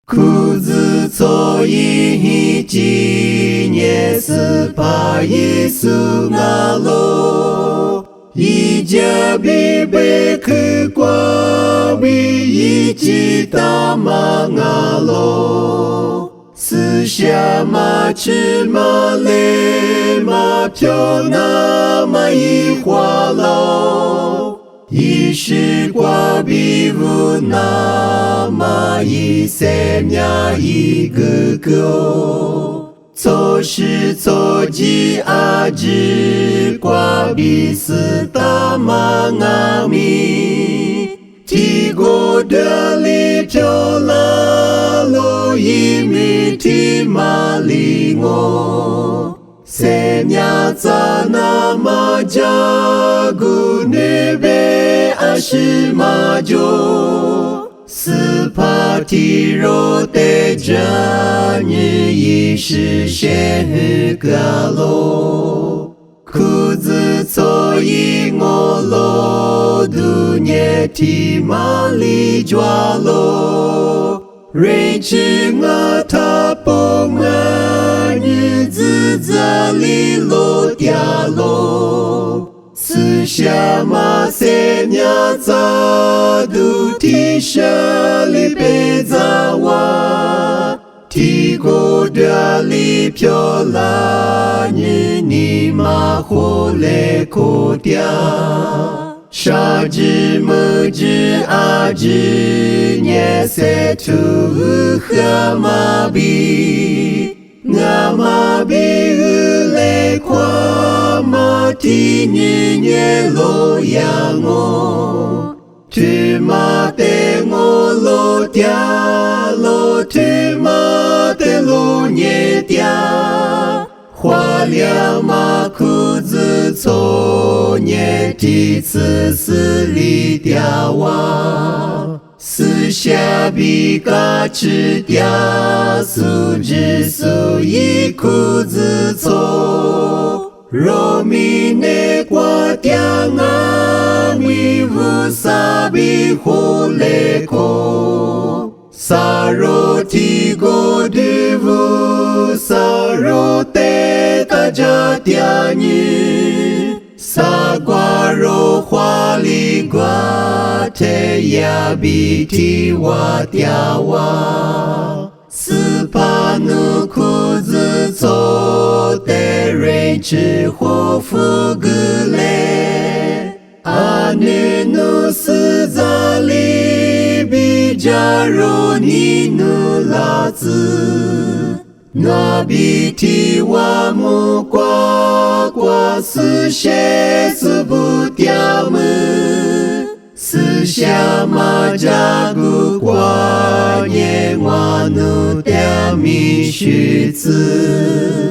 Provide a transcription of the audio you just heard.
裤子错一纪念是怕耶稣阿罗，一家必被去挂比一起大马阿罗，四下马吃马累马票那么一花喽。一时挂比无那么一三呀一个个，错时错季阿只挂比是大马阿米，提过的里飘拉路一米提马里我。Senya sana majagu nebe ashimajo Spati rote janye yishi shen galo Kuzi tsoyi ngolo dunye ti mali jwalo Reichi nga tapo nga ni zizza li lo tia lo Si xia ma se nya za du ti sha li pe za wa Ti go da li pyo la ni ma ho le ko tia 沙之木之阿之涅塞图哈马比阿马比雷夸马提尼涅罗亚我提马德我罗嗲罗提马德罗涅嗲花两马裤子错捏第次死里掉哇，四下比嘎吃掉，素质素一裤子错，若米内瓜掉啊米乌萨比胡雷口。Saro tigo divu saro te kajatiani Saguaro huali guate yabiti watiawa Spanu kuzi te reichi hofu gule Aninu sizali Bijaro ni nula zi Na biti wa mu kwa kwa si she si bu tia mu Si xia ma jagu kwa nye wa nu tia mi xu zi